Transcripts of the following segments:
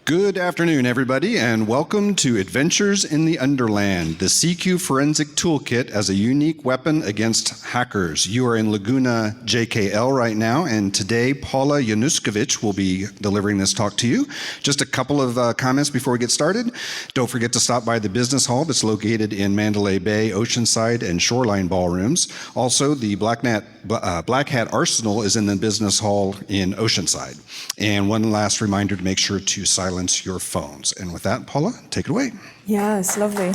Good afternoon, everybody, and welcome to Adventures in the Underland, the CQForensic Toolkit as a unique weapon against hackers. You are in Laguna JKL right now, and today Paula Januszkiewicz will be delivering this talk to you. Just a couple of comments before we get started. Don't forget to stop by the business hall that's located in Mandalay Bay, Oceanside, and Shoreline ballrooms. Also, the Black Hat Arsenal is in the business hall in Oceanside. And one last reminder to make sure to silence your phones. And with that, Paula, take it away. Yes, lovely.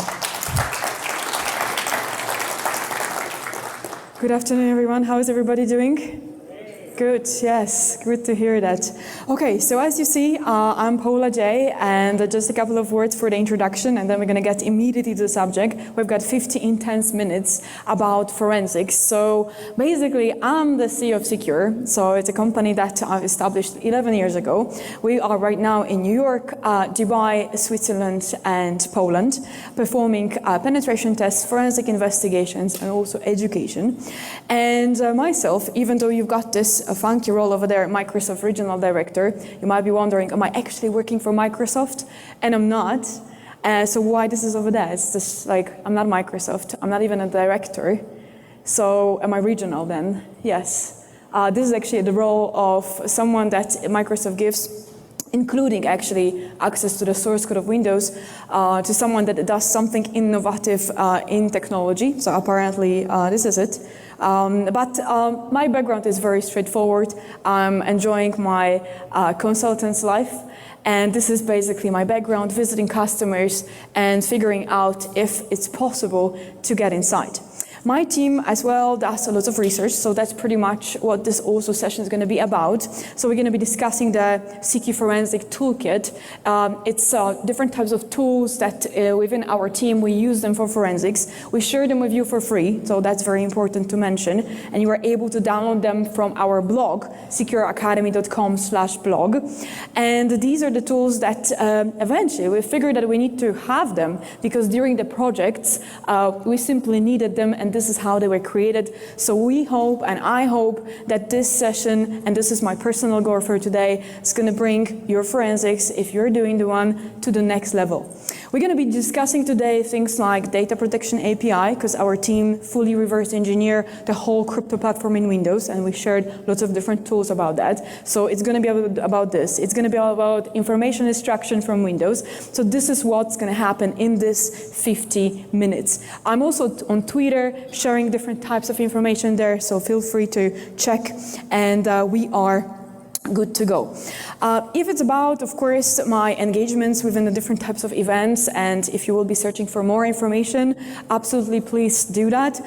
Good afternoon, everyone. How is everybody doing? Good, yes, good to hear that. Okay, so as you see, I'm Paula J, and just a couple of words for the introduction, and then we're going to get immediately to the subject. We've got 50 intense minutes about forensics. So basically, I'm the CEO of CQURE, so it's a company that I've established 11 years ago. We are right now in New York, Dubai, Switzerland, and Poland, performing penetration tests, forensic investigations, and also education. And myself, even though you've got this a funky role over there, Microsoft Regional Director. You might be wondering, am I actually working for Microsoft? And I'm not. So why this is over there? It's just like, I'm not Microsoft. I'm not even a director. So am I regional then? Yes. This is actually the role of someone that Microsoft gives, including actually access to the source code of Windows, to someone that does something innovative in technology. So apparently this is it. But my background is very straightforward. I'm enjoying my consultant's life, and this is basically my background, visiting customers and figuring out if it's possible to get inside. My team as well does a lot of research, so that's pretty much what this also session is going to be about. So we're going to be discussing the CQForensic Toolkit. It's different types of tools that within our team, we use them for forensics. We share them with you for free, so that's very important to mention. And you are able to download them from our blog, secureacademy.com/blog. And these are the tools that eventually we figured that we need to have them because during the projects, we simply needed them, and this is how they were created. So we hope, and I hope, that this session, and this is my personal goal for today, is going to bring your forensics, if you're doing the one, to the next level. We're going to be discussing today things like data protection API, because our team fully reverse engineer the whole crypto platform in Windows, and we shared lots of different tools about that. So it's going to be about this. It's going to be about information extraction from Windows. So this is what's going to happen in this 50 minutes. I'm also on Twitter, sharing different types of information there, so feel free to check, and we are good to go. If it's about, of course, my engagements within the different types of events, and if you will be searching for more information, absolutely please do that.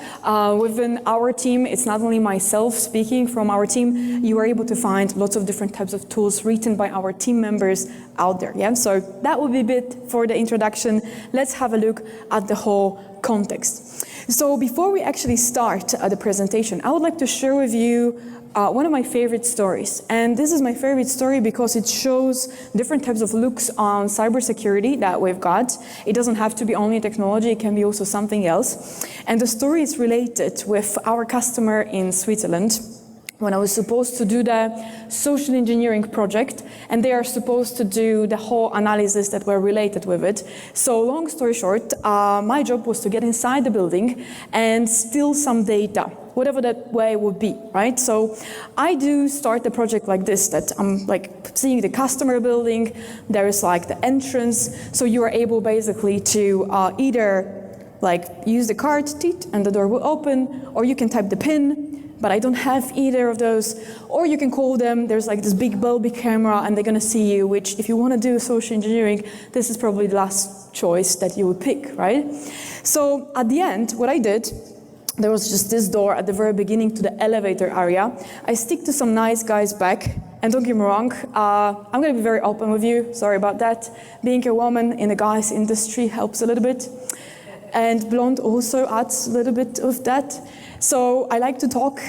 Within our team, it's not only myself speaking from our team, you are able to find lots of different types of tools written by our team members out there. Yeah, so that will be a bit for the introduction. Let's have a look at the whole context. So before we actually start the presentation, I would like to share with you one of my favorite stories. And this is my favorite story because it shows different types of looks on cybersecurity that we've got. It doesn't have to be only technology, it can be also something else. And the story is related with our customer in Switzerland, when I was supposed to do the social engineering project, and they are supposed to do the whole analysis that were related with it. So long story short, my job was to get inside the building and steal some data, whatever that way would be, right? So I do start the project like this, that I'm like seeing the customer building, there is like the entrance, so you are able basically to either like use the card teeth and the door will open, or you can type the PIN, but I don't have either of those. Or you can call them, there's like this big bulby camera and they're gonna see you, which if you wanna do social engineering, this is probably the last choice that you would pick, right? So at the end, what I did, there was just this door at the very beginning to the elevator area. I stick to some nice guys back, and don't get me wrong, I'm gonna be very open with you, sorry about that. Being a woman in the guys industry helps a little bit. And blonde also adds a little bit of that. So I like to talk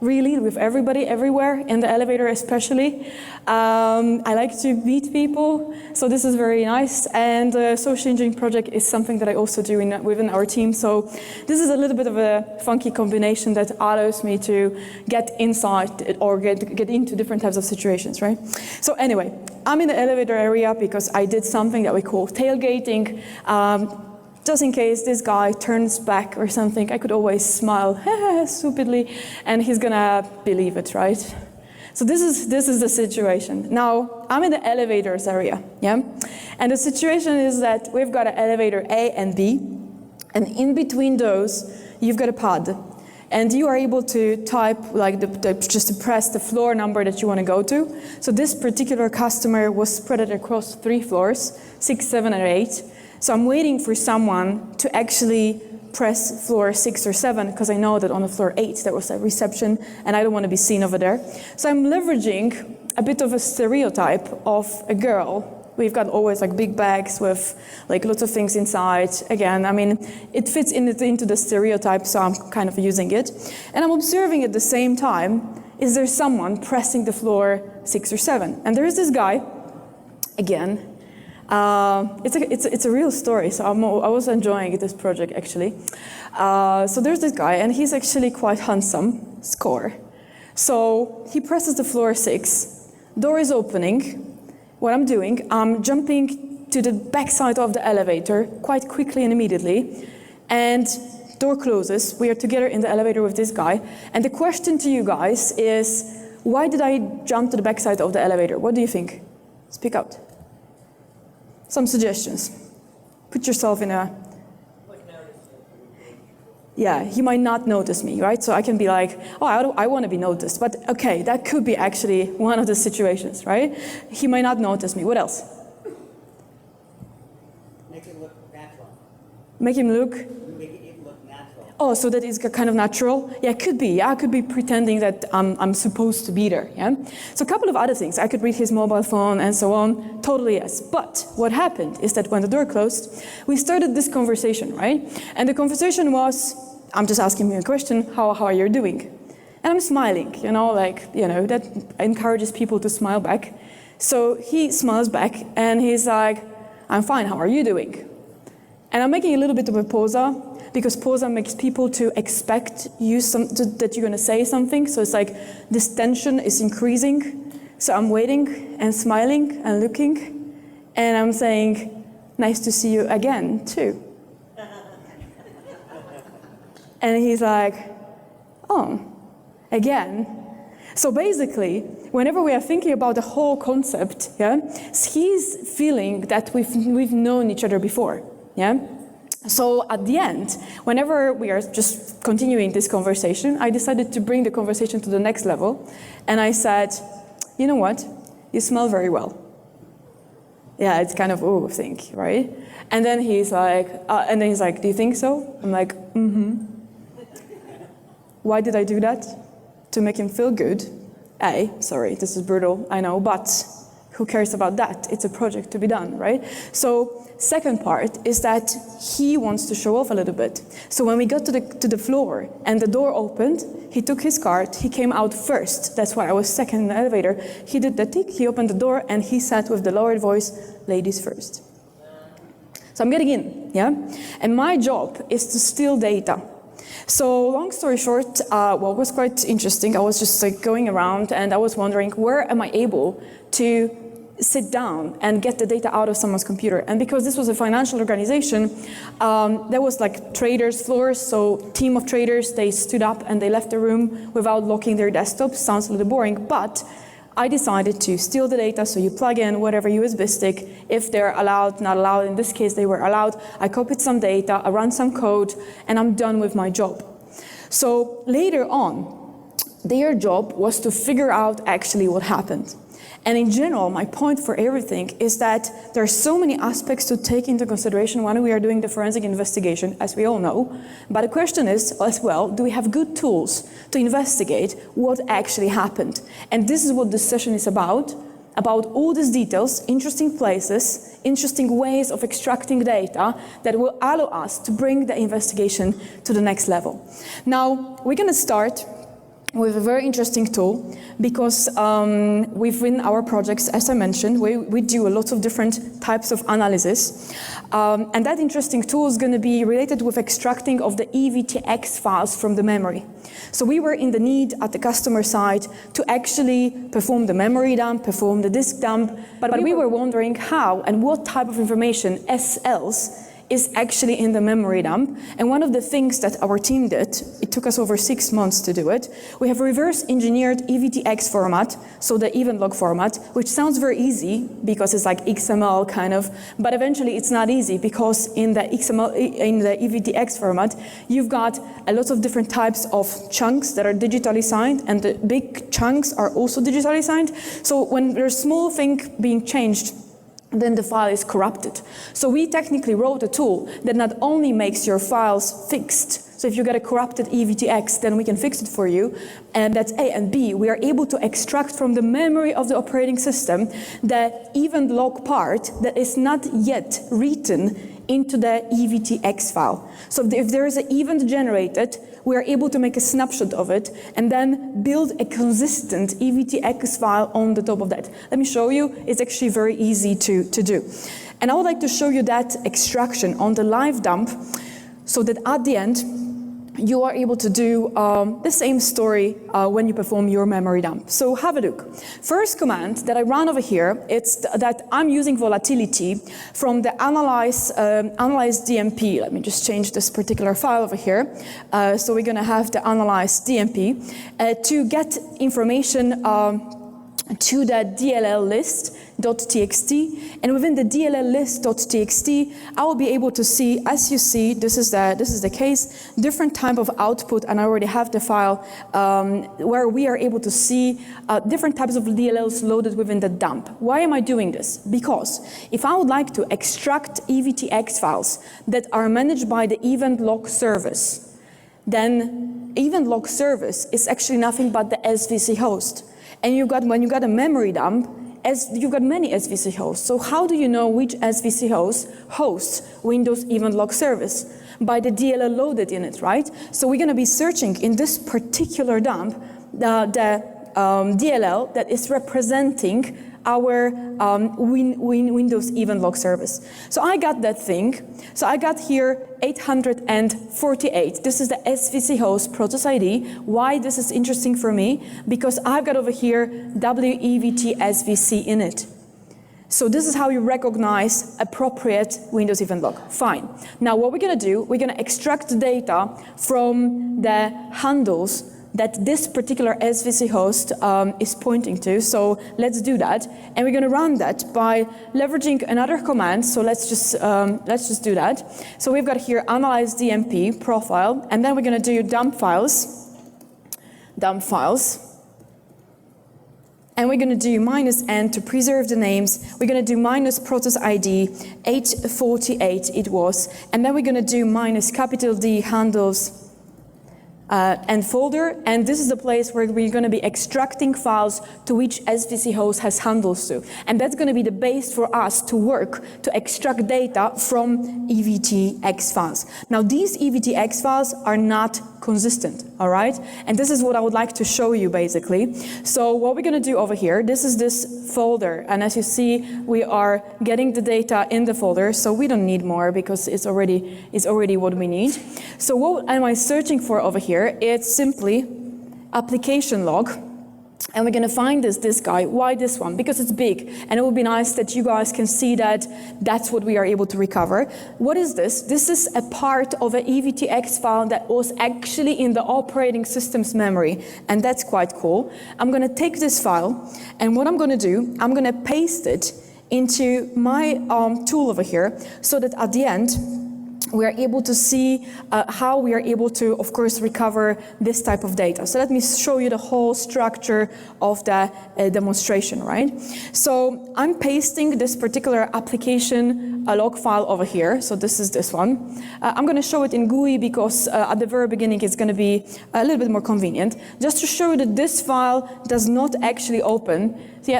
really, with everybody, everywhere, in the elevator especially. I like to meet people, so this is very nice. And the social engineering project is something that I also do within our team. So this is a little bit of a funky combination that allows me to get inside or get into different types of situations, right? So anyway, I'm in the elevator area because I did something that we call tailgating. Just in case this guy turns back or something, I could always smile stupidly, and he's gonna believe it, right? So this is the situation. Now, I'm in the elevators area, yeah? And the situation is that we've got an elevator A and B, and in between those, you've got a pad. And you are able to type, like, just to press the floor number that you want to go to. So this particular customer was spread across 3 floors, 6, 7, and 8. So I'm waiting for someone to actually press floor 6 or 7, because I know that on the floor 8 there was a reception and I don't want to be seen over there. So I'm leveraging a bit of a stereotype of a girl. We've got always like big bags with like lots of things inside. Again, I mean, it fits into the stereotype, so I'm kind of using it. And I'm observing at the same time, is there someone pressing the floor 6 or 7? And there is this guy, again. It's a real story, so I was enjoying this project actually. So there's this guy, and he's actually quite handsome, score. So he presses the floor 6, door is opening. What I'm doing, I'm jumping to the backside of the elevator quite quickly and immediately, and door closes. We are together in the elevator with this guy, and the question to you guys is, why did I jump to the backside of the elevator? What do you think? Speak out. Some suggestions. Put yourself in a... Yeah, he might not notice me, right? So I can be like, oh, I want to be noticed. But okay, that could be actually one of the situations, right? He might not notice me. What else? Make it look natural. Make him look... Make it look natural. Oh, so that is kind of natural? Yeah, it could be. Yeah, I could be pretending that I'm supposed to be there, yeah? So a couple of other things. I could read his mobile phone and so on. Totally yes. But what happened is that when the door closed, we started this conversation, right? And the conversation was, I'm just asking him a question, how are you doing? And I'm smiling, that encourages people to smile back. So he smiles back and he's like, I'm fine, how are you doing? And I'm making a little bit of a pause, because pause makes people to expect you that you're gonna say something. So it's like this tension is increasing. So I'm waiting and smiling and looking, and I'm saying, nice to see you again too. And he's like, oh, again. So basically, whenever we are thinking about the whole concept, yeah, he's feeling that we've known each other before, yeah? So at the end, whenever we are just continuing this conversation, I decided to bring the conversation to the next level, and I said, you know what? You smell very well. Yeah, it's kind of ooh thing, right? And then he's like, do you think so? I'm like, mm-hmm. Why did I do that? To make him feel good. Sorry, this is brutal, I know, but who cares about that? It's a project to be done, right? So second part is that he wants to show off a little bit. So when we got to the floor and the door opened, he took his card, he came out first. That's why I was second in the elevator. He did the tick, he opened the door, and he said with the lowered voice, ladies first. So I'm getting in, yeah? And my job is to steal data. So long story short, it was quite interesting. I was just like going around and I was wondering, where am I able to sit down and get the data out of someone's computer? And because this was a financial organization, there was like traders floors, so team of traders, they stood up and they left the room without locking their desktops. Sounds a little boring, but I decided to steal the data, so you plug in whatever USB stick, if they're allowed, not allowed. In this case, they were allowed. I copied some data, I ran some code, and I'm done with my job. So later on, their job was to figure out actually what happened. And in general, my point for everything is that there are so many aspects to take into consideration when we are doing the forensic investigation, as we all know. But the question is, as well, do we have good tools to investigate what actually happened? And this is what this session is about all these details, interesting places, interesting ways of extracting data that will allow us to bring the investigation to the next level. Now, we're going to start with a very interesting tool because within our projects, as I mentioned, we do a lot of different types of analysis. And that interesting tool is going to be related with extracting of the EVTX files from the memory. So we were in the need at the customer side to actually perform the memory dump, perform the disk dump, but we were wondering how and what type of information SLs is actually in the memory dump. And one of the things that our team did, it took us over 6 months to do it, we have reverse engineered EVTX format, so the event log format, which sounds very easy because it's like XML kind of, but eventually it's not easy because in the XML, in the EVTX format, you've got a lot of different types of chunks that are digitally signed, and the big chunks are also digitally signed. So when there's a small thing being changed, then the file is corrupted. So we technically wrote a tool that not only makes your files fixed, so if you get a corrupted EVTX, then we can fix it for you, and that's A, and B, we are able to extract from the memory of the operating system the event log part that is not yet written into the EVTX file. So if there is an event generated, we are able to make a snapshot of it and then build a consistent EVTX file on the top of that. Let me show you. It's actually very easy to do. And I would like to show you that extraction on the live dump so that at the end, you are able to do the same story when you perform your memory dump. So have a look. First command that I run over here, it's that I'm using volatility from the analyze DMP. Let me just change this particular file over here. So we're going to have the analyze DMP to get information to the DLL list.txt, and within the DLL list.txt, I will be able to see, as you see, this is the case, different type of output, and I already have the file where we are able to see different types of DLLs loaded within the dump. Why am I doing this? Because if I would like to extract EVTX files that are managed by the event log service, then event log service is actually nothing but the SVC host. And when you got a memory dump, you've got many SVC hosts. So how do you know which SVC host hosts Windows event log service? By the DLL loaded in it, right? So we're going to be searching in this particular dump the DLL that is representing our Windows event log service. So I got that thing. So I got here 848. This is the SVC host process ID. Why this is interesting for me? Because I've got over here WEVT SVC in it. So this is how you recognize appropriate Windows event log. Fine. Now what we're going to do, we're going to extract the data from the handles that this particular SVC host is pointing to. So let's do that. And we're going to run that by leveraging another command. So let's just do that. So we've got here analyze DMP profile, and then we're going to do dump files. And we're going to do -n to preserve the names. We're going to do minus process ID 848 it was. And then we're going to do -D handles and folder, and this is the place where we're going to be extracting files to which SVC host has handles to. And that's going to be the base for us to work to extract data from EVTX files. Now these EVTX files are not consistent, all right? And this is what I would like to show you basically. So what we're going to do over here, this is this folder, and as you see, we are getting the data in the folder, so we don't need more because it's already what we need. So what am I searching for over here? It's simply application log, and we're going to find this guy. Why this one? Because it's big, and it would be nice that you guys can see that that's what we are able to recover. What is this? This is a part of an EVTX file that was actually in the operating system's memory, and that's quite cool. I'm going to take this file, and what I'm going to do, I'm going to paste it into my tool over here, so that at the end, we are able to see how we are able to, of course, recover this type of data. So let me show you the whole structure of the demonstration, right? So I'm pasting this particular application log file over here. So this is this one. I'm going to show it in GUI because at the very beginning it's going to be a little bit more convenient. Just to show you that this file does not actually open.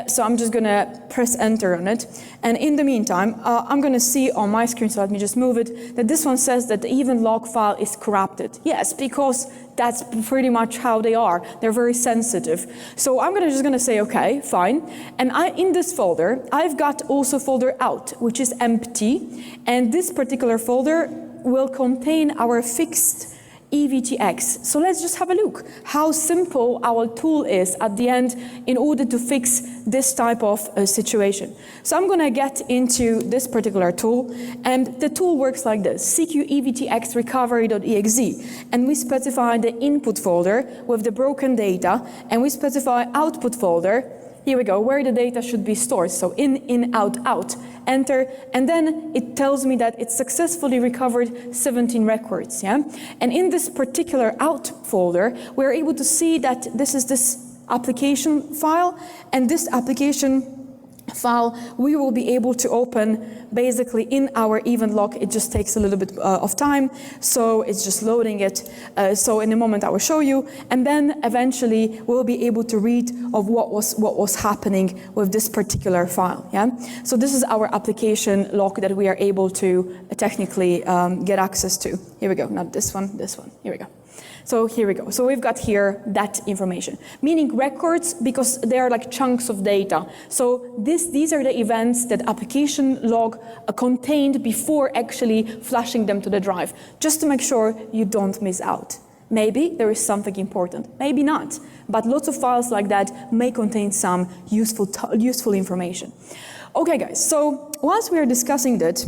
So I'm just going to press enter on it. And in the meantime, I'm going to see on my screen, so let me just move it, that this one says that the event log file is corrupted. Yes, because That's pretty much how they are. They're very sensitive. So I'm just gonna say, okay, fine. And in this folder, I've got also folder out, which is empty. And this particular folder will contain our fixed EVTX. So let's just have a look how simple our tool is at the end in order to fix this type of situation. So I'm going to get into this particular tool, and the tool works like this: CQEVTX recovery.exe, and we specify the input folder with the broken data, and we specify output folder. Here we go, where the data should be stored. So in, out, out, enter, and then it tells me that it successfully recovered 17 records, yeah? And in this particular out folder, we're able to see that this is this application file, and this application file we will be able to open basically in our event log. It just takes a little bit of time, so it's just loading it. So in a moment I will show you, and then eventually we'll be able to read of what was happening with this particular file. Yeah. So this is our application log that we are able to technically get access to. Here we go. Not this one. This one. Here we go. So here we go. So we've got here that information, meaning records because they are like chunks of data. So these are the events that application log contained before actually flashing them to the drive, just to make sure you don't miss out. Maybe there is something important, maybe not, but lots of files like that may contain some useful information. Okay, guys, so once we are discussing that,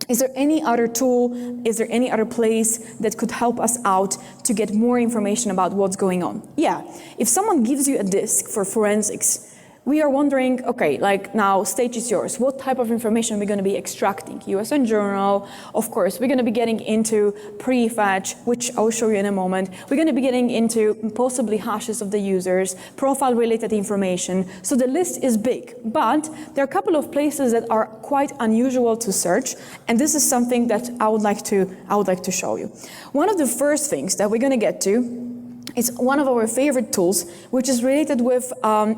is there any other tool, is there any other place that could help us out to get more information about what's going on? Yeah, if someone gives you a disk for forensics, we are wondering, okay, like now, stage is yours. What type of information are we going to be extracting? US and journal, of course. We're going to be getting into Prefetch, which I'll show you in a moment. We're going to be getting into possibly hashes of the users, profile-related information. So the list is big, but there are a couple of places that are quite unusual to search, and this is something that I would like to show you. One of the first things that we're going to get to is one of our favorite tools, which is related with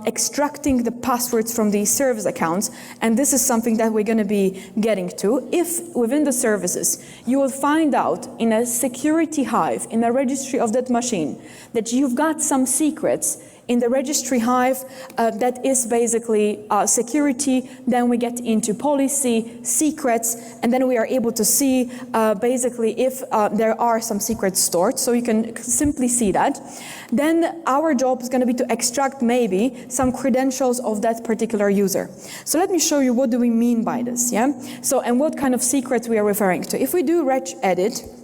extracting the passwords from these service accounts. And this is something that we're going to be getting to. If within the services, you will find out in a security hive, in a registry of that machine, that you've got some secrets in the registry hive that is basically security, then we get into policy, secrets, and then we are able to see basically if there are some secrets stored, so you can simply see that. Then our job is going to be to extract maybe some credentials of that particular user. So let me show you what do we mean by this, yeah? So, and what kind of secrets we are referring to. If we do regedit,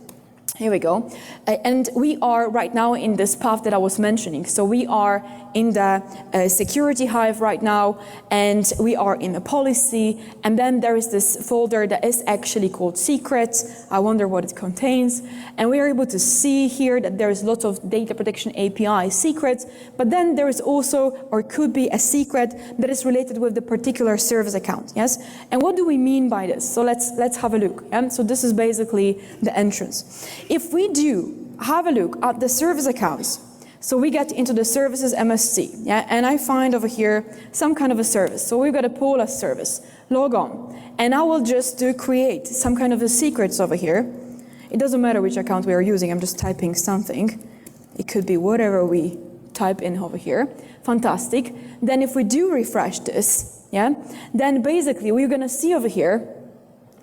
here we go. And we are right now in this path that I was mentioning. So we are in the security hive right now, and we are in a policy, and then there is this folder that is actually called secrets. I wonder what it contains. And we are able to see here that there is lots of data protection API secrets, but then there is also, or could be, a secret that is related with the particular service account, yes? And what do we mean by this? So let's have a look. Yeah? So this is basically the entrance. If we do have a look at the service accounts, so we get into the services MSC, yeah, and I find over here some kind of a service. So we've got a Paula service, log on, and I will just create some kind of a secrets over here. It doesn't matter which account we are using, I'm just typing something. It could be whatever we type in over here. Fantastic. Then if we do refresh this, yeah, then basically we're gonna see over here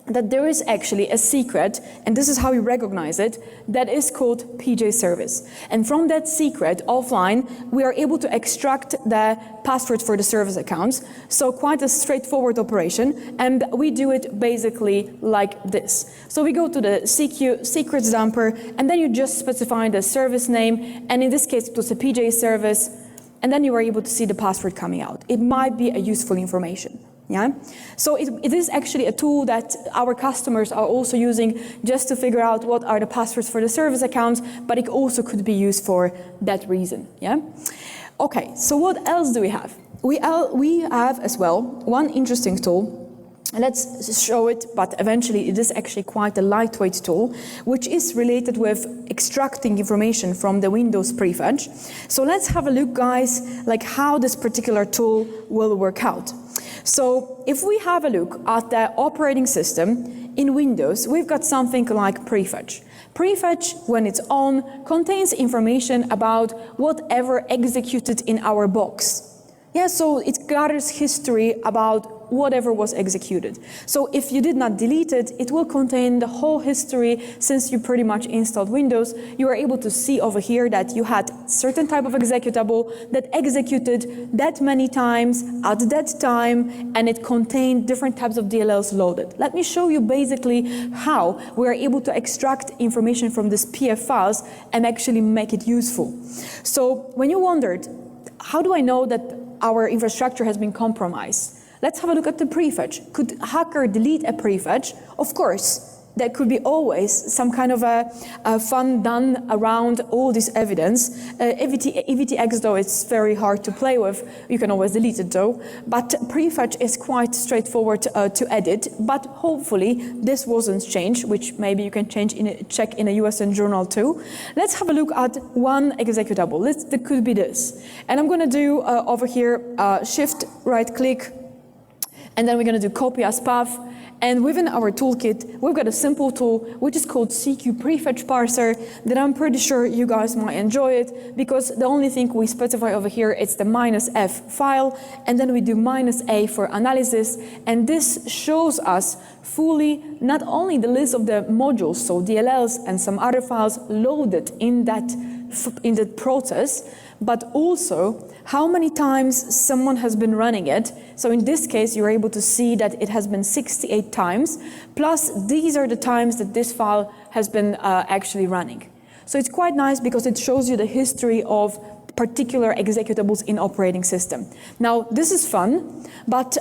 that there is actually a secret, and this is how we recognize it, that is called PJ service. And from that secret, offline, we are able to extract the password for the service accounts. So quite a straightforward operation, and we do it basically like this. So we go to the CQ secrets dumper, and then you just specify the service name, and in this case it was a PJ service, and then you are able to see the password coming out. It might be a useful information. Yeah, so it is actually a tool that our customers are also using just to figure out what are the passwords for the service accounts, but it also could be used for that reason. Yeah. Okay, so what else do we have? We have as well one interesting tool. Let's show it, but eventually it is actually quite a lightweight tool, which is related with extracting information from the Windows Prefetch. So let's have a look, guys, like how this particular tool will work out. So if we have a look at the operating system, in Windows, we've got something like Prefetch. Prefetch, when it's on, contains information about whatever executed in our box. Yeah, so it gathers history about whatever was executed. So if you did not delete it, it will contain the whole history since you pretty much installed Windows. You are able to see over here that you had certain type of executable that executed that many times at that time, and it contained different types of DLLs loaded. Let me show you basically how we are able to extract information from these PF files and actually make it useful. So when you wondered, how do I know that our infrastructure has been compromised? Let's have a look at the prefetch. Could hacker delete a prefetch? Of course. There could be always some kind of a fun done around all this evidence. EVTX, though, it's very hard to play with. You can always delete it, though. But prefetch is quite straightforward to edit. But hopefully, this wasn't changed, which maybe you can check in a USN journal, too. Let's have a look at one executable. It could be this. And I'm going to do over here, shift, right-click, and then we're going to do copy as path. And within our toolkit, we've got a simple tool which is called CQ Prefetch Parser that I'm pretty sure you guys might enjoy it, because the only thing we specify over here is the -f file, and then we do -a for analysis, and this shows us fully not only the list of the modules, so DLLs and some other files loaded in that process, but also how many times someone has been running it. So in this case, you're able to see that it has been 68 times, plus these are the times that this file has been actually running. So it's quite nice because it shows you the history of particular executables in operating system. Now, this is fun, but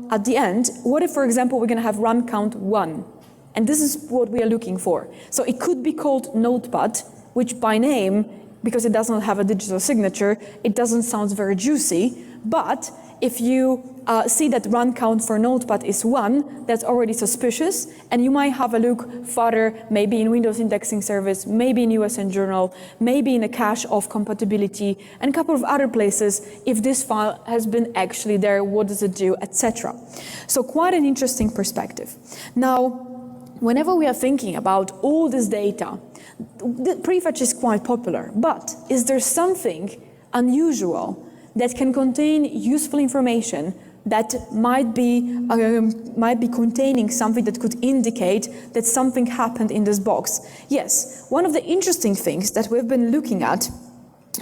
at the end, what if, for example, we're gonna have run count 1? And this is what we are looking for. So it could be called Notepad, which by name, because it does not have a digital signature, it doesn't sound very juicy. But if you see that run count for Notepad is 1, that's already suspicious, and you might have a look further, maybe in Windows Indexing Service, maybe in USN Journal, maybe in a cache of compatibility, and a couple of other places. If this file has been actually there, what does it do, etc. So quite an interesting perspective. Now, whenever we are thinking about all this data, the prefetch is quite popular, but is there something unusual that can contain useful information that might be containing something that could indicate that something happened in this box? Yes, one of the interesting things that we've been looking at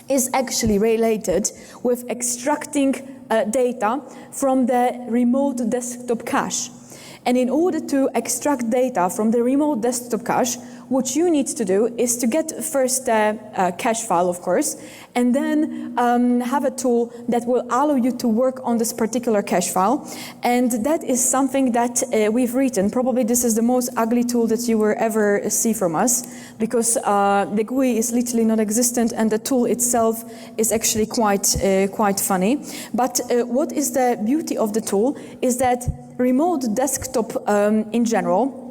is actually related with extracting data from the remote desktop cache. And in order to extract data from the remote desktop cache, what you need to do is to get first the cache file, of course, and then have a tool that will allow you to work on this particular cache file. And that is something that we've written. Probably this is the most ugly tool that you will ever see from us, because the GUI is literally non-existent, and the tool itself is actually quite funny. But what is the beauty of the tool is that remote desktop in general,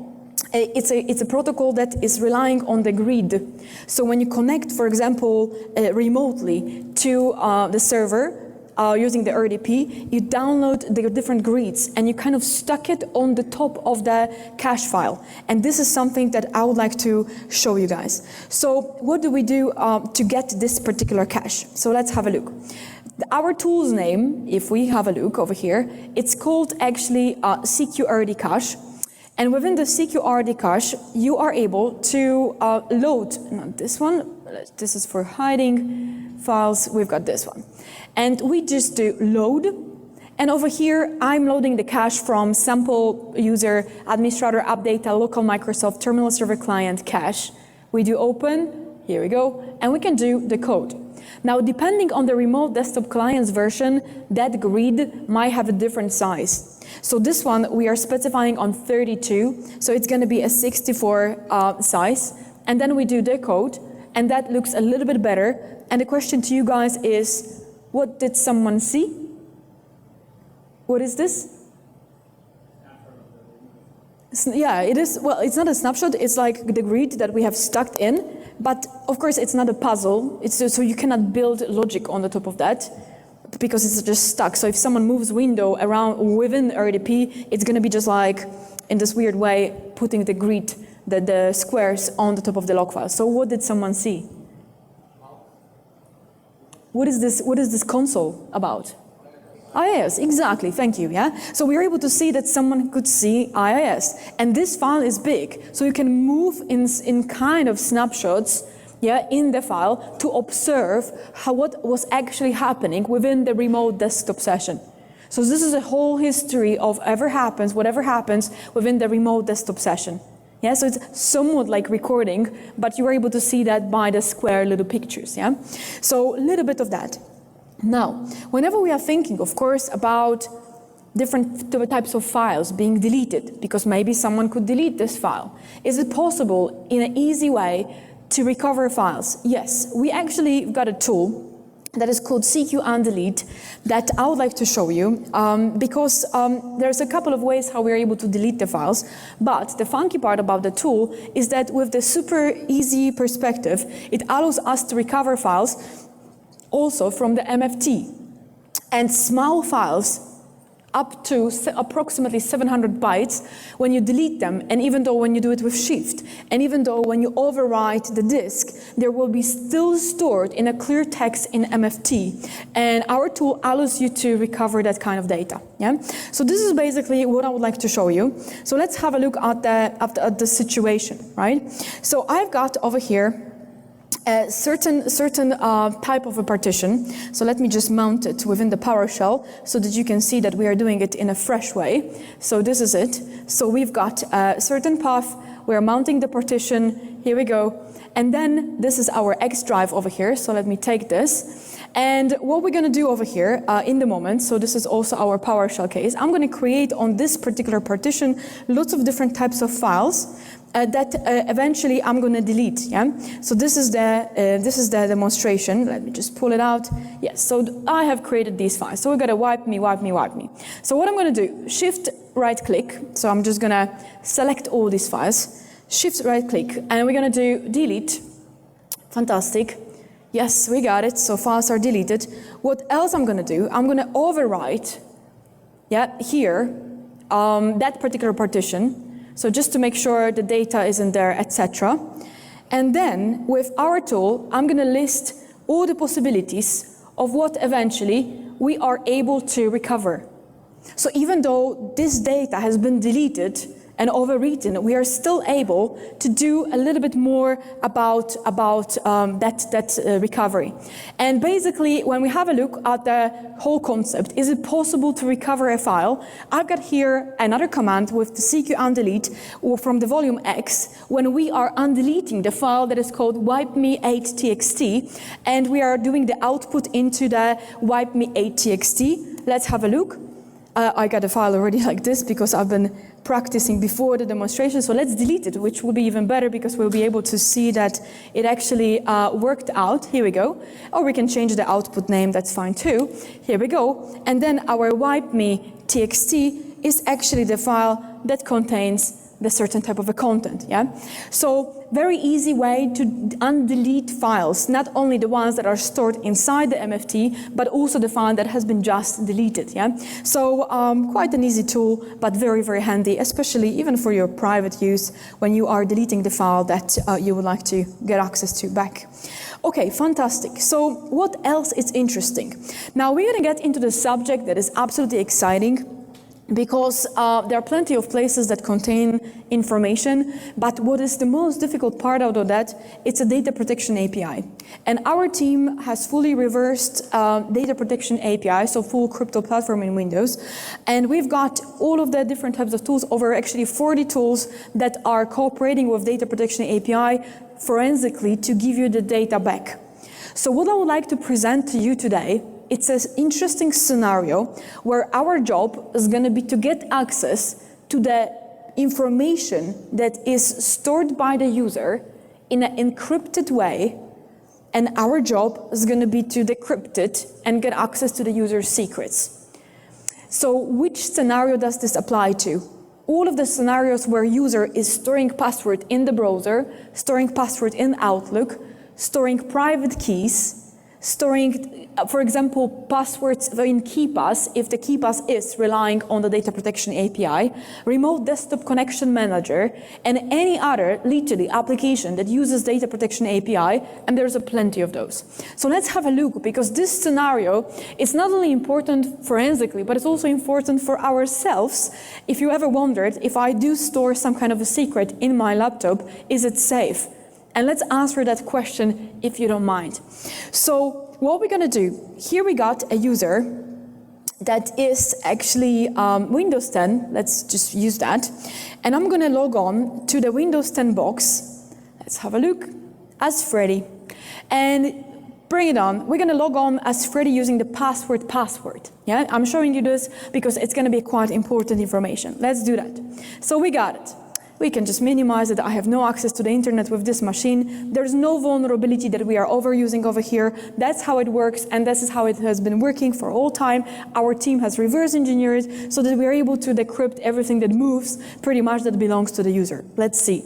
it's a protocol that is relying on the grid. So when you connect, for example, remotely to the server using the RDP, you download the different grids and you kind of stuck it on the top of the cache file. And this is something that I would like to show you guys. So what do we do to get this particular cache? So let's have a look. Our tool's name, if we have a look over here, it's called actually CQRD cache. And within the CQRD cache, you are able to load, not this one, this is for hiding files, we've got this one. And we just do load. And over here, I'm loading the cache from sample user administrator update a local Microsoft terminal server client cache. We do open, here we go, and we can do the code. Now, depending on the remote desktop client's version, that grid might have a different size. So this one, we are specifying on 32, so it's going to be a 64 size. And then we do the code, and that looks a little bit better. And the question to you guys is, what did someone see? What is this? Yeah, it is. Well, it's not a snapshot. It's like the grid that we have stuck in. But of course, it's not a puzzle. So you cannot build logic on the top of that. because it's just stuck. So if someone moves window around within RDP, it's going to be just like, in this weird way, putting the grid, the squares on the top of the log file. So what did someone see? What is this console about? IIS, exactly, thank you, yeah? So we were able to see that someone could see IIS. And this file is big, so you can move in kind of snapshots, yeah, in the file to observe what was actually happening within the remote desktop session. So this is a whole history of whatever happens within the remote desktop session. Yeah, so it's somewhat like recording, but you were able to see that by the square little pictures, yeah? So a little bit of that. Now, whenever we are thinking, of course, about different types of files being deleted, because maybe someone could delete this file, is it possible in an easy way to recover files? Yes, we actually got a tool that is called CQURE that I would like to show you because there's a couple of ways how we're able to delete the files, but the funky part about the tool is that with the super easy perspective, it allows us to recover files also from the MFT, and small files up to approximately 700 bytes when you delete them, and even though when you do it with Shift, and even though when you overwrite the disk, there will be still stored in a clear text in MFT, and our tool allows you to recover that kind of data. Yeah. So this is basically what I would like to show you. So let's have a look at the situation, right? So I've got over here a certain type of a partition. So let me just mount it within the PowerShell so that you can see that we are doing it in a fresh way. So this is it. So we've got a certain path. We're mounting the partition. Here we go. And then this is our X drive over here. So let me take this. And what we're going to do over here in the moment, so this is also our PowerShell case, I'm going to create on this particular partition lots of different types of files that eventually I'm going to delete. Yeah. So this is the demonstration. Let me just pull it out. Yes. So I have created these files. So we're going to wipe me. So what I'm going to do, Shift right click. So I'm just going to select all these files. Shift right click, and we're going to do delete. Fantastic. Yes, we got it. So files are deleted. What else I'm going to do? I'm going to overwrite. Yeah, here that particular partition. So just to make sure the data isn't there, etc. And then with our tool, I'm going to list all the possibilities of what eventually we are able to recover. So even though this data has been deleted and overwritten, we are still able to do a little bit more about that recovery. And basically, when we have a look at the whole concept, is it possible to recover a file? I've got here another command with the CQURE or from the volume X, when we are undeleting the file that is called wipeme8txt, and we are doing the output into the wipeme8txt. Let's have a look. I got a file already like this because I've been practicing before the demonstration, so let's delete it, which will be even better because we'll be able to see that it actually worked out. Here we go. Or we can change the output name, that's fine too. Here we go. And then our wipeme.txt is actually the file that contains the certain type of a content, yeah? So very easy way to undelete files, not only the ones that are stored inside the MFT, but also the file that has been just deleted, yeah? So quite an easy tool, but very, very handy, especially even for your private use when you are deleting the file that you would like to get access to back. Okay, fantastic. So what else is interesting? Now we're gonna get into the subject that is absolutely exciting, because there are plenty of places that contain information, but what is the most difficult part out of that, it's a data protection API. And our team has fully reversed data protection API, so full crypto platform in Windows. And we've got all of the different types of tools, over actually 40 tools that are cooperating with data protection API forensically to give you the data back. So what I would like to present to you today, it's an interesting scenario where our job is going to be to get access to the information that is stored by the user in an encrypted way, and our job is going to be to decrypt it and get access to the user's secrets. So which scenario does this apply to? All of the scenarios where user is storing password in the browser, storing password in Outlook, storing private keys, storing, for example, passwords in KeePass, if the KeePass is relying on the data protection API, remote desktop connection manager, and any other, literally, application that uses data protection API, and there's a plenty of those. So let's have a look, because this scenario is not only important forensically, but it's also important for ourselves. If you ever wondered, if I do store some kind of a secret in my laptop, is it safe? And let's answer that question if you don't mind. So what we're going to do, here we got a user that is actually Windows 10. Let's just use that. And I'm going to log on to the Windows 10 box. Let's have a look, as Freddy. And bring it on. We're going to log on as Freddy using the password. Yeah, I'm showing you this because it's going to be quite important information. Let's do that. So we got it. We can just minimize it. I have no access to the internet with this machine. There's no vulnerability that we are overusing over here. That's how it works, and this is how it has been working for all time. Our team has reverse engineered so that we are able to decrypt everything that moves, pretty much that belongs to the user. Let's see.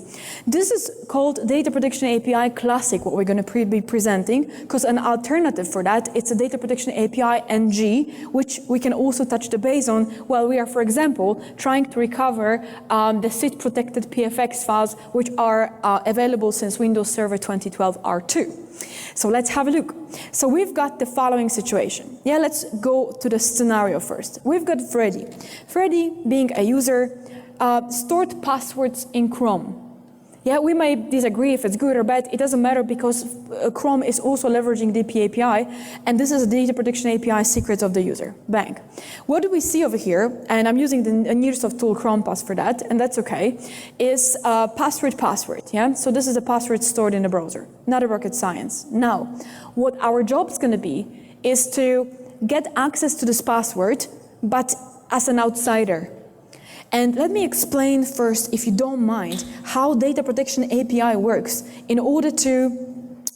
This is called Data Protection API Classic, what we're going to be presenting, because an alternative for that, it's a Data Protection API NG, which we can also touch the base on while we are, for example, trying to recover the SID protected PFX files, which are available since Windows Server 2012 R2. So let's have a look. So we've got the following situation. Yeah, let's go to the scenario first. We've got Freddy. Freddy, being a user, stored passwords in Chrome. Yeah, we may disagree if it's good or bad. It doesn't matter because Chrome is also leveraging DP API, and this is a data protection API secret of the user. Bang. What do we see over here? And I'm using the Nearsoft tool Chrome Pass for that, and that's okay. Is password. Yeah. So this is a password stored in the browser. Not a rocket science. Now, what our job is going to be is to get access to this password, but as an outsider. And let me explain first, if you don't mind, how Data Protection API works in order to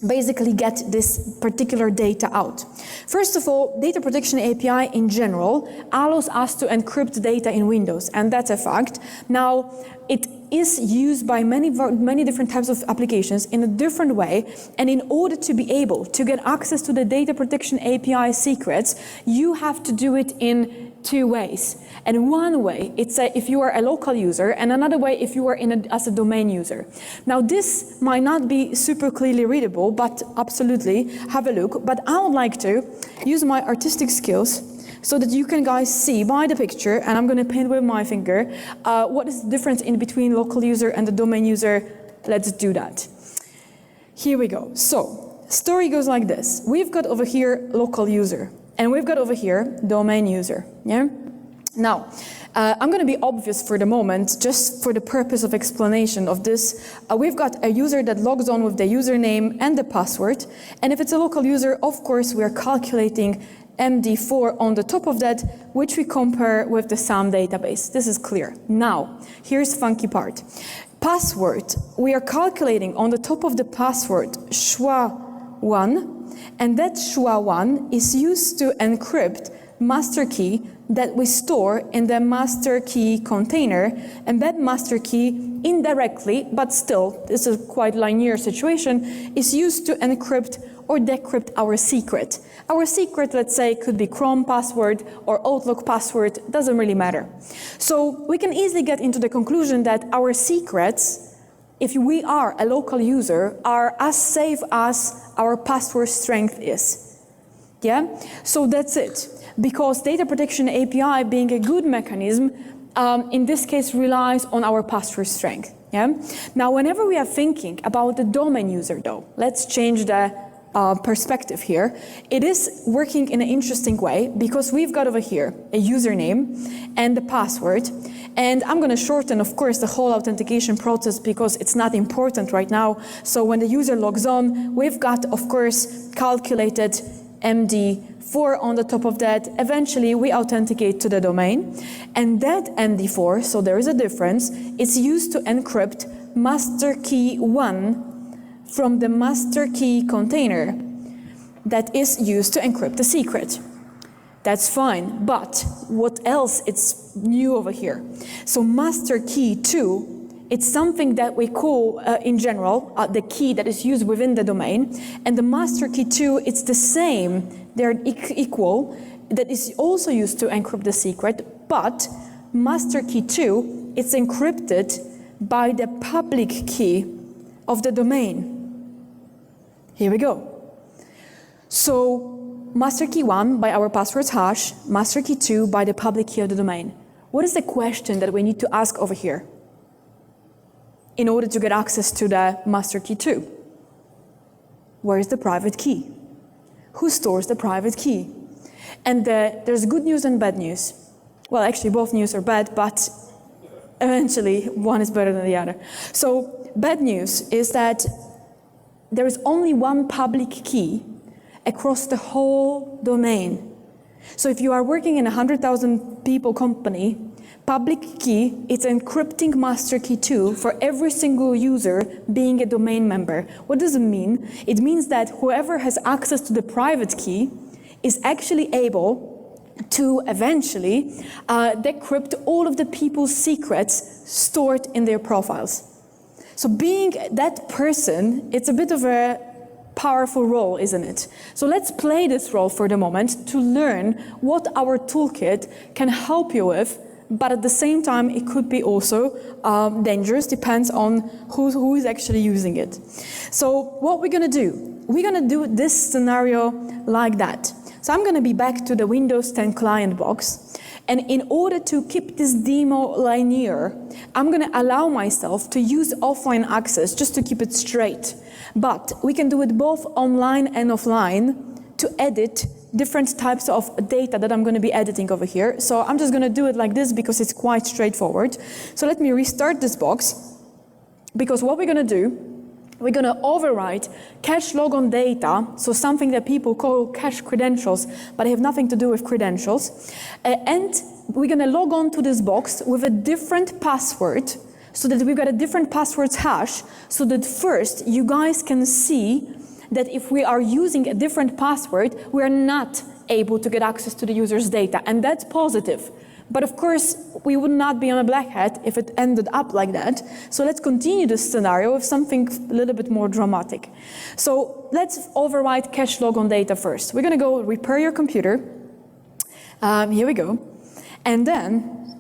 basically get this particular data out. First of all, Data Protection API in general allows us to encrypt data in Windows, and that's a fact. Now, it is used by many different types of applications in a different way, and in order to be able to get access to the Data Protection API secrets, you have to do it in two ways. And one way, it's if you are a local user, and another way if you are as a domain user. Now this might not be super clearly readable, but absolutely have a look. But I would like to use my artistic skills so that you can guys see by the picture, and I'm going to paint with my finger, what is the difference in between local user and the domain user. Let's do that. Here we go. So, story goes like this. We've got over here local user, and we've got over here domain user. Yeah. Now, I'm going to be obvious for the moment, just for the purpose of explanation of this. We've got a user that logs on with the username and the password, and if it's a local user, of course, we are calculating MD4 on the top of that, which we compare with the SAM database. This is clear. Now, here's the funky part. Password, we are calculating on the top of the password SHA-1, and that SHA-1 is used to encrypt master key that we store in the master key container, and that master key indirectly, but still, this is a quite linear situation, is used to encrypt or decrypt our secret. Our secret, let's say, could be Chrome password or Outlook password, doesn't really matter. So we can easily get into the conclusion that our secrets, if we are a local user, are as safe as our password strength is. Yeah? So that's it. Because Data Protection API, being a good mechanism, in this case relies on our password strength. Yeah? Now, whenever we are thinking about the domain user, though, let's change the perspective here. It is working in an interesting way because we've got over here a username and the password. And I'm going to shorten, of course, the whole authentication process because it's not important right now. So when the user logs on, we've got, of course, calculated MD4 on the top of that. Eventually, we authenticate to the domain. And that MD4, so there is a difference, is used to encrypt master key 1 from the master key container that is used to encrypt the secret. That's fine, but what else is new over here? So master key 2 it's something that we call, in general, the key that is used within the domain. And the master key 2, it's the same, they're equal, that is also used to encrypt the secret, but master key 2, it's encrypted by the public key of the domain. Here we go. So master key 1 by our passwords hash, master key 2 by the public key of the domain. What is the question that we need to ask over here in order to get access to the master key 2? Where is the private key? Who stores the private key? And there's good news and bad news. Well, actually, both news are bad, but eventually one is better than the other. So bad news is that there is only one public key across the whole domain. So if you are working in a 100,000 people company, public key, it's encrypting master key 2 for every single user being a domain member. What does it mean? It means that whoever has access to the private key is actually able to eventually decrypt all of the people's secrets stored in their profiles. So being that person, it's a bit of a powerful role, isn't it? So let's play this role for the moment to learn what our toolkit can help you with, but at the same time, it could be also dangerous, depends on who is actually using it. So what we're gonna do, we're gonna do this scenario like that. So I'm gonna be back to the Windows 10 client box, and in order to keep this demo linear, I'm gonna allow myself to use offline access just to keep it straight. But we can do it both online and offline to edit different types of data that I'm going to be editing over here. So I'm just going to do it like this because it's quite straightforward. So let me restart this box, because what we're going to do, we're going to overwrite cache logon data, so something that people call cache credentials, but they have nothing to do with credentials. And we're going to log on to this box with a different password, so that we've got a different passwords hash, so that first you guys can see that if we are using a different password, we are not able to get access to the user's data, and that's positive. But of course, we would not be on a black hat if it ended up like that. So let's continue this scenario with something a little bit more dramatic. So let's override cache logon data first. We're gonna go repair your computer. Here we go. And then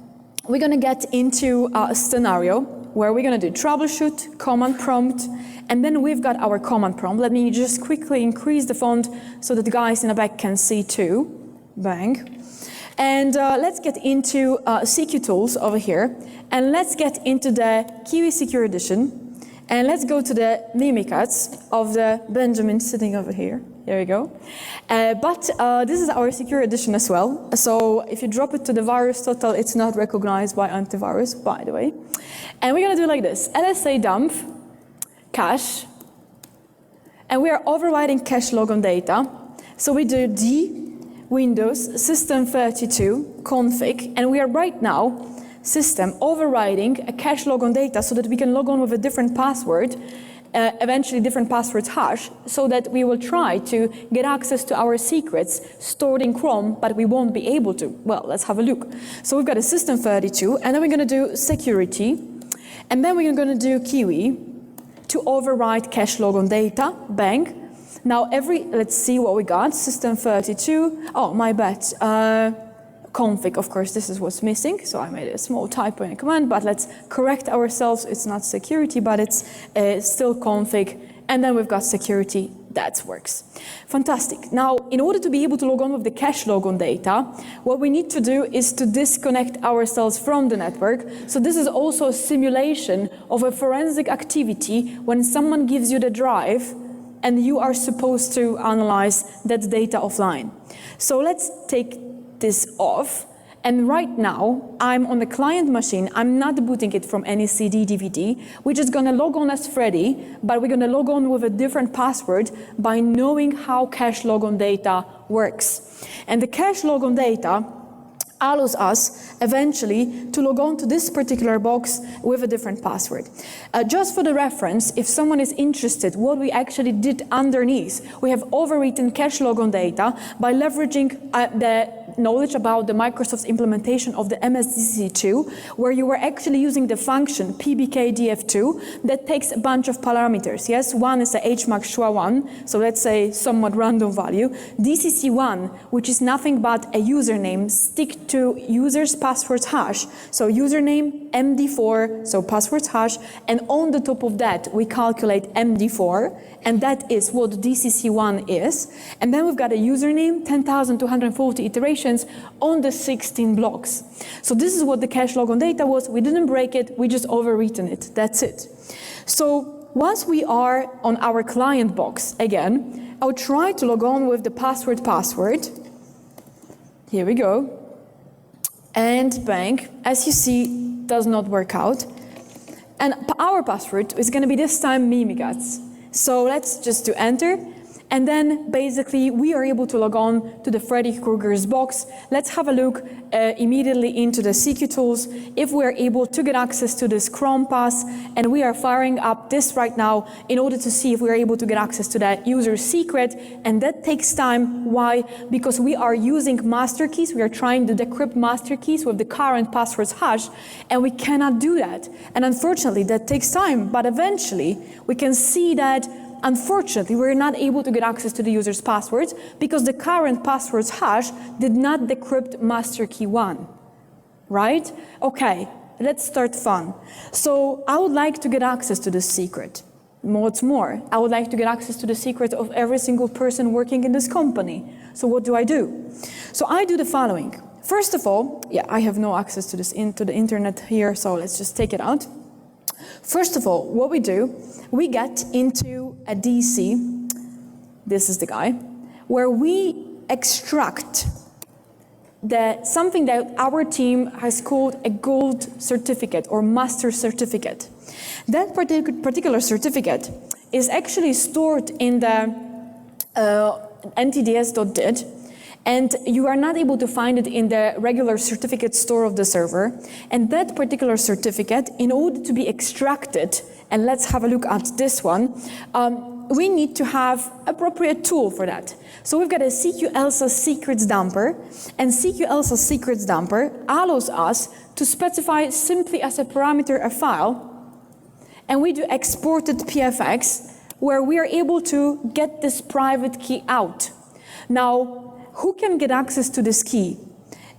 we're gonna get into a scenario where we're gonna do troubleshoot, command prompt, and then we've got our command prompt. Let me just quickly increase the font so that the guys in the back can see too. Bang. And let's get into CQTools over here, and let's get into the Kiwi Secure Edition, and let's go to the Mimikatz of the Benjamin sitting over here. There we go. But this is our secure edition as well. So if you drop it to the virus total, it's not recognized by antivirus, by the way. And we're gonna do like this: LSA dump, cache, and we are overriding cache logon data. So we do D, Windows, system32, config, and we are right now system overriding a cache logon data so that we can log on with a different password, eventually different passwords hash, so that we will try to get access to our secrets stored in Chrome, but we won't be able to. Well, let's have a look. So we've got a system32, and then we're gonna do security, and then we're gonna do Kiwi to override cache logon data, bang. Now let's see what we got, system32, oh, my bad, config, of course, this is what's missing, so I made a small typo in a command, but let's correct ourselves, it's not security, but it's still config, and then we've got security, that works. Fantastic. Now, in order to be able to log on with the cache logon data, what we need to do is to disconnect ourselves from the network. So this is also a simulation of a forensic activity when someone gives you the drive and you are supposed to analyze that data offline. So let's take this off. And right now, I'm on the client machine. I'm not booting it from any CD, DVD. We're just gonna log on as Freddy, but we're gonna log on with a different password by knowing how cache logon data works. And the cache logon data allows us eventually to log on to this particular box with a different password. Just for the reference, if someone is interested, what we actually did underneath, we have overwritten cache logon data by leveraging the knowledge about the Microsoft's implementation of the MSDC2, where you were actually using the function pbkdf2 that takes a bunch of parameters. Yes, one is the hmax SHA-1, so let's say somewhat random value. DCC1, which is nothing but a username stick to user's password hash. So username, MD4, so password hash, and on the top of that, we calculate MD4, and that is what DCC1 is. And then we've got a username, 10,240 iterations on the 16 blocks. So this is what the cache logon data was. We didn't break it, we just overwritten it. That's it. So once we are on our client box, again, I'll try to log on with the password. Here we go. And bang, as you see, does not work out. And our password is going to be this time Mimikatz. So let's just do enter. And then basically we are able to log on to the Freddy Krueger's box. Let's have a look immediately into the CQTools if we're able to get access to this Chrome pass, and we are firing up this right now in order to see if we're able to get access to that user's secret, and that takes time. Why? Because we are using master keys. We are trying to decrypt master keys with the current password's hash, and we cannot do that. And unfortunately that takes time, but eventually we can see that unfortunately, we're not able to get access to the user's passwords because the current password's hash did not decrypt master key 1, right? Okay, let's start fun. So I would like to get access to this secret. What's more, I would like to get access to the secret of every single person working in this company. So what do? So I do the following. First of all, I have no access to this to the internet here, so let's just take it out. First of all, what we do, we get into a DC, this is the guy, where we extract something that our team has called a gold certificate or master certificate. That particular certificate is actually stored in the ntds.did, and you are not able to find it in the regular certificate store of the server. And that particular certificate, in order to be extracted, and let's have a look at this one, we need to have appropriate tool for that. So we've got a CQElsa secrets dumper, and CQElsa secrets dumper allows us to specify simply as a parameter a file, and we do exported PFX, where we are able to get this private key out. Now, who can get access to this key?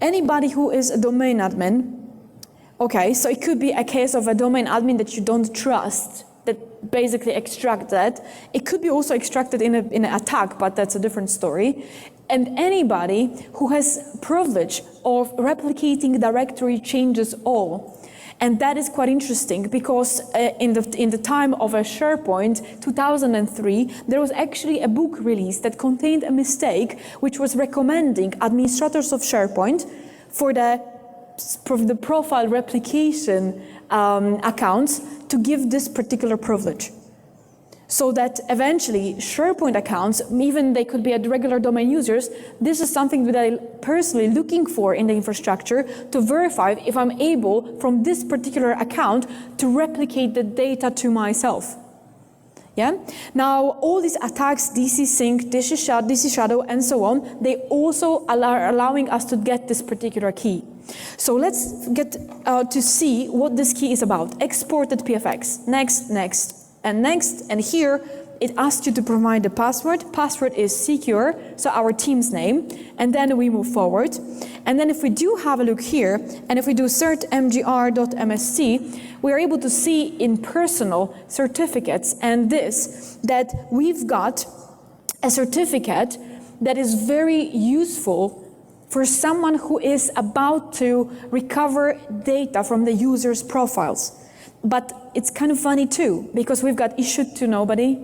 Anybody who is a domain admin. Okay, so it could be a case of a domain admin that you don't trust, that basically extract that. It could be also extracted in an attack, but that's a different story. And anybody who has privilege of replicating directory changes all. And that is quite interesting because in the time of a SharePoint 2003, there was actually a book released that contained a mistake which was recommending administrators of SharePoint for the profile replication accounts to give this particular privilege. So that eventually SharePoint accounts, even they could be at regular domain users, this is something that I'm personally looking for in the infrastructure to verify if I'm able from this particular account to replicate the data to myself. Yeah. Now, all these attacks, DC sync, DC shadow, and so on, they also are allowing us to get this particular key. So let's get to see what this key is about. Exported PFX, next, and here it asks you to provide the password. Password is CQURE, so our team's name, and then we move forward. And then if we do have a look here, and if we do cert mgr.msc, we are able to see in personal certificates and this, that we've got a certificate that is very useful for someone who is about to recover data from the user's profiles. But it's kind of funny too, because we've got issued to nobody,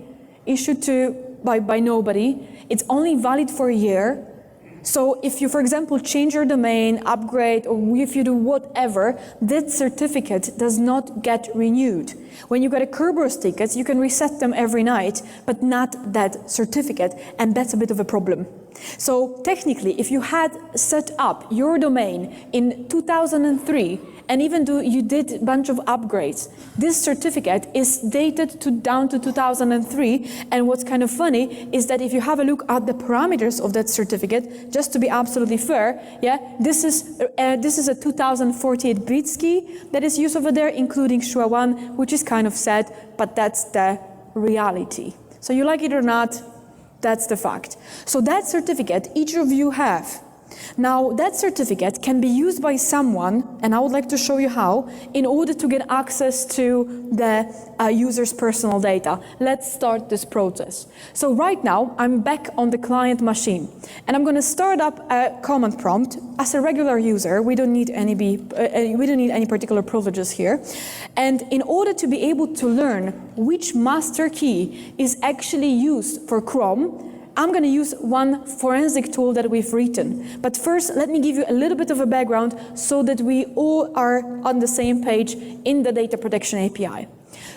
issued to by nobody. It's only valid for a year. So if you, for example, change your domain, upgrade, or if you do whatever, that certificate does not get renewed. When you get a Kerberos ticket, you can reset them every night, but not that certificate, and that's a bit of a problem. So technically, if you had set up your domain in 2003, and even though you did a bunch of upgrades, this certificate is dated down to 2003. And what's kind of funny is that if you have a look at the parameters of that certificate, just to be absolutely fair, yeah, this is a 2048 bit key that is used over there, including SHA-1, which is kind of sad, but that's the reality. So you like it or not, that's the fact. So that certificate, each of you have. Now, that certificate can be used by someone, and I would like to show you how, in order to get access to the user's personal data. Let's start this process. So right now, I'm back on the client machine, and I'm going to start up a command prompt. As a regular user, we don't need any particular privileges here. And in order to be able to learn which master key is actually used for Chrome, I'm going to use one forensic tool that we've written. But first, let me give you a little bit of a background so that we all are on the same page in the data protection API.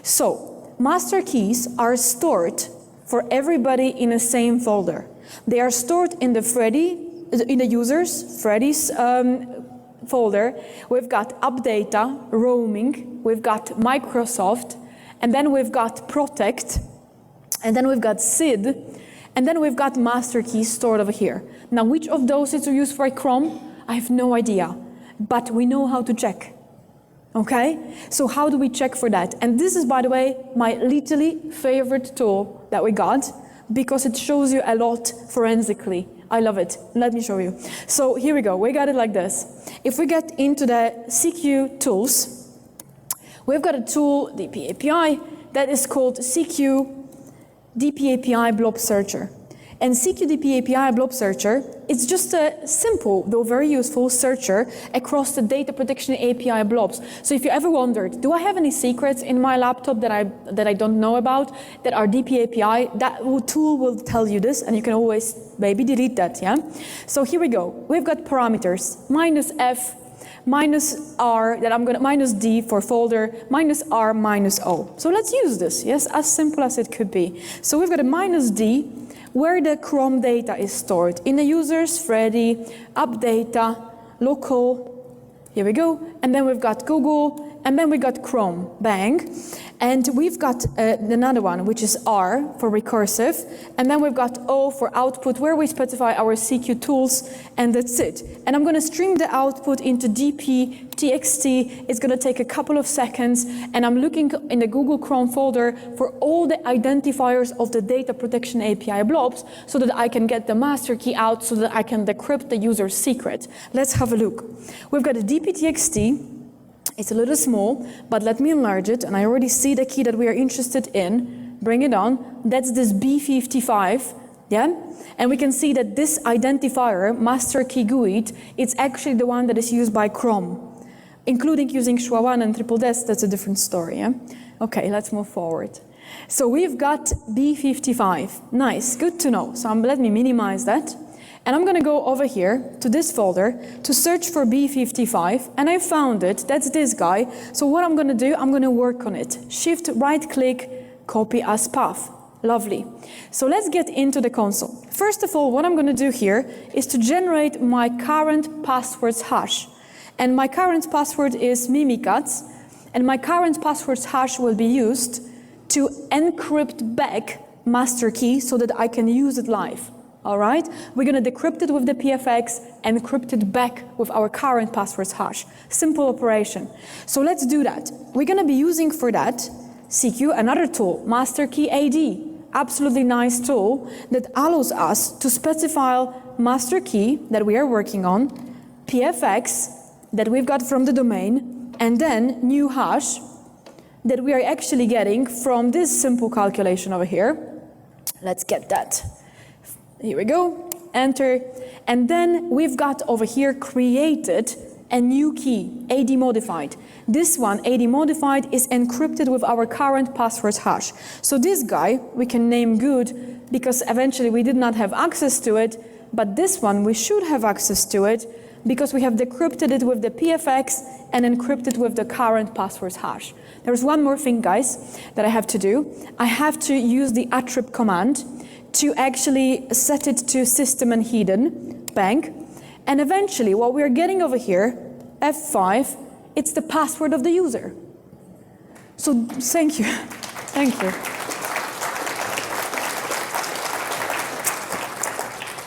So, master keys are stored for everybody in the same folder. They are stored in the user's, Freddy's folder. We've got AppData, roaming, we've got Microsoft, and then we've got Protect, and then we've got SID, and then we've got master keys stored over here. Now, which of those is used for Chrome? I have no idea, but we know how to check. Okay? So how do we check for that? And this is, by the way, my literally favorite tool that we got, because it shows you a lot forensically. I love it. Let me show you. So here we go. We got it like this. If we get into the CQTools, we've got a tool, DP API, that is called CQDP API Blob Searcher. And CQDP API Blob Searcher, it's just a simple, though very useful, searcher across the data protection API blobs. So if you ever wondered, do I have any secrets in my laptop that I don't know about that are DP API, that tool will tell you this, and you can always maybe delete that, yeah? So here we go. We've got parameters, -f, -r, that I'm going to, -d for folder, -r, -o. So let's use this, yes, as simple as it could be. So we've got a -d, where the Chrome data is stored. In the users, Freddy, AppData, local, here we go, and then we've got Google, and then we got Chrome, bang. And we've got another one, which is R for recursive, and then we've got O for output, where we specify our CQTools, and that's it. And I'm going to stream the output into DP.txt. It's going to take a couple of seconds, and I'm looking in the Google Chrome folder for all the identifiers of the data protection API blobs, so that I can get the master key out, so that I can decrypt the user's secret. Let's have a look. We've got a DP.txt. It's a little small, but let me enlarge it, and I already see the key that we are interested in. Bring it on. That's this B55, yeah? And we can see that this identifier, master key GUID, it's actually the one that is used by Chrome, including using SHA-1 and triple des. That's a different story, yeah? Okay, let's move forward. So we've got B55. Nice, good to know. So let me minimize that. And I'm going to go over here to this folder to search for B55, and I found it. That's this guy. So what I'm going to do, I'm going to work on it. Shift right click, copy as path. Lovely. So let's get into the console. First of all, what I'm going to do here is to generate my current passwords hash. And my current password is Mimikatz, and my current passwords hash will be used to encrypt back master key so that I can use it live. All right, we're going to decrypt it with the PFX, encrypt it back with our current passwords hash. Simple operation. So let's do that. We're going to be using for that another tool, Master Key AD. Absolutely nice tool that allows us to specify master key that we are working on, PFX that we've got from the domain, and then new hash that we are actually getting from this simple calculation over here. Let's get that. Here we go, enter, and then we've got over here created a new key, AD modified. This one, AD modified, is encrypted with our current passwords hash. So this guy we can name good, because eventually we did not have access to it, but this one we should have access to it because we have decrypted it with the PFX and encrypted with the current passwords hash. There's one more thing, guys, that I have to do. I have to use the attrib command to actually set it to system and hidden, bang. And eventually what we're getting over here, F5, it's the password of the user. So thank you, thank you.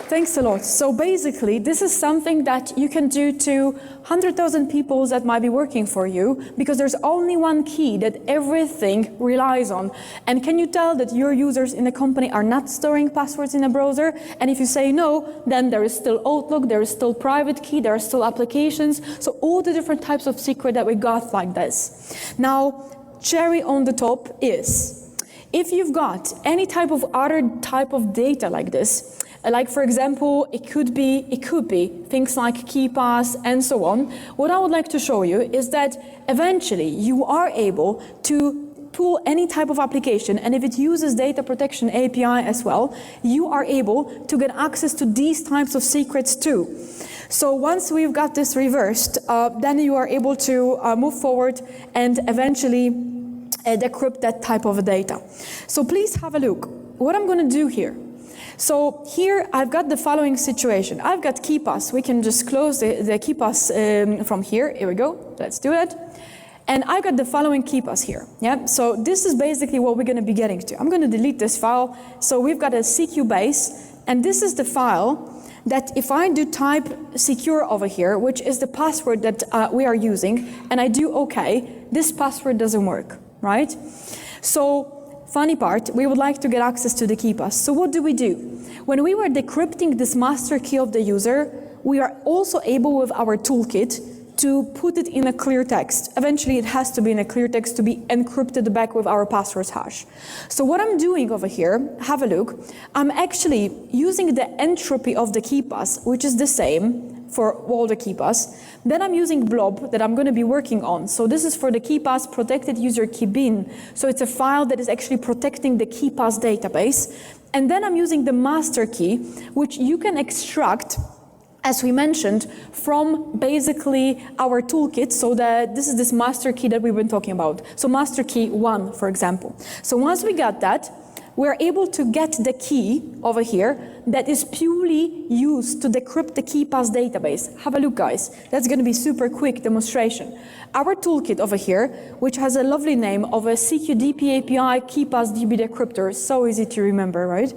Thanks a lot. So basically, this is something that you can do to 100,000 people that might be working for you, because there's only one key that everything relies on. And can you tell that your users in the company are not storing passwords in a browser? And if you say no, then there is still Outlook, there is still private key, there are still applications. So all the different types of secret that we got like this. Now, cherry on the top is, if you've got any type of other type of data like this, like for example, it could be things like KeePass and so on. What I would like to show you is that eventually you are able to pull any type of application, and if it uses data protection API as well, you are able to get access to these types of secrets too. So once we've got this reversed, then you are able to move forward and eventually decrypt that type of data. So please have a look. What I'm going to do here. So here I've got the following situation. I've got KeePass. We can just close the KeePass from here. Here we go. Let's do it. And I've got the following KeePass here. Yeah. So this is basically what we're going to be getting to. I'm going to delete this file. So we've got a CQ base, and this is the file that if I do type secure over here, which is the password that we are using, and I do OK, this password doesn't work, right? So funny part, we would like to get access to the KeePass. So what do? When we were decrypting this master key of the user, we are also able with our toolkit to put it in a clear text. Eventually it has to be in a clear text to be encrypted back with our password hash. So what I'm doing over here, have a look, I'm actually using the entropy of the KeePass, which is the same for all the KeePass. Then I'm using blob that I'm going to be working on. So this is for the KeePass protected user key bin. So it's a file that is actually protecting the KeePass database. And then I'm using the master key, which you can extract, as we mentioned, from basically our toolkit. So that this is this master key that we've been talking about. So master key 1, for example. So once we got that, we're able to get the key over here that is purely used to decrypt the KeePass database. Have a look, guys. That's going to be super quick demonstration. Our toolkit over here, which has a lovely name of a CQDP API KeePass DB decryptor, so easy to remember, right?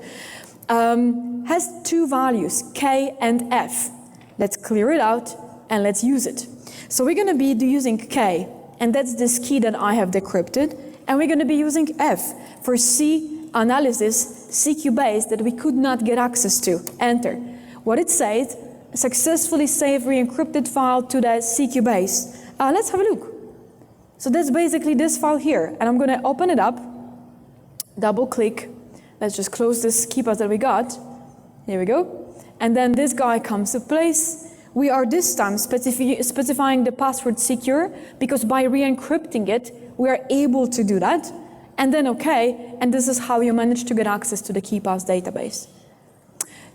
Has two values, K and F. Let's clear it out and let's use it. So we're going to be using K, and that's this key that I have decrypted, and we're going to be using F for C analysis, CQ base that we could not get access to. Enter. What it says, successfully save re-encrypted file to the CQ base. Let's have a look. So that's basically this file here, and I'm going to open it up, double click. Let's just close this KeePass that we got. Here we go. And then this guy comes to place. We are this time specifying the password secure, because by re-encrypting it, we are able to do that. And then OK, and this is how you manage to get access to the KeePass database.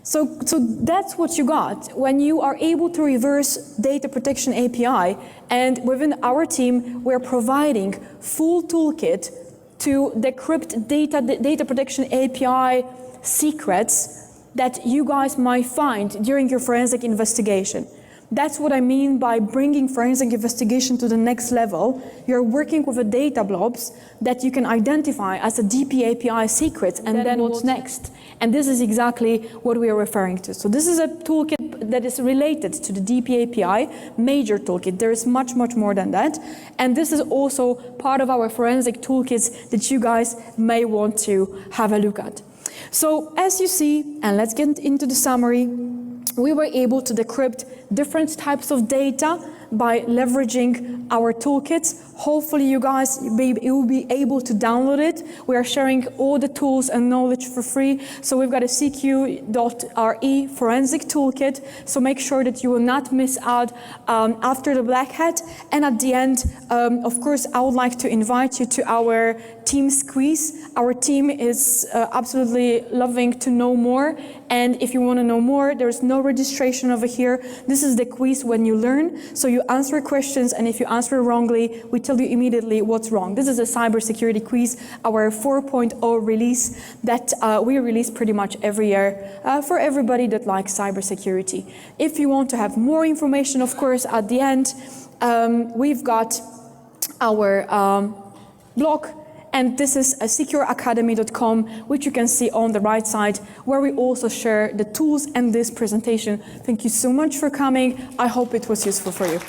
So that's what you got when you are able to reverse data protection API, and within our team, we're providing full toolkit to decrypt data protection API secrets that you guys might find during your forensic investigation. That's what I mean by bringing forensic investigation to the next level. You're working with the data blobs that you can identify as a DP API secret, and then what's next? And this is exactly what we are referring to. So this is a toolkit that is related to the DP API, major toolkit. There is much, much more than that. And this is also part of our forensic toolkits that you guys may want to have a look at. So as you see, and let's get into the summary, we were able to decrypt different types of data by leveraging our toolkits. Hopefully you guys will be able to download it. We are sharing all the tools and knowledge for free. So we've got a CQ.RE forensic toolkit. So make sure that you will not miss out after the black hat. And at the end, of course, I would like to invite you to our team squeeze. Our team is absolutely loving to know more And if you want to know more, there's no registration over here. This is the quiz when you learn. So you answer questions, and if you answer wrongly, we tell you immediately what's wrong. This is a cybersecurity quiz, our 4.0 release that we release pretty much every year for everybody that likes cybersecurity. If you want to have more information, of course, at the end, we've got our blog, and this is CQUREacademy.com, which you can see on the right side, where we also share the tools and this presentation. Thank you so much for coming. I hope it was useful for you.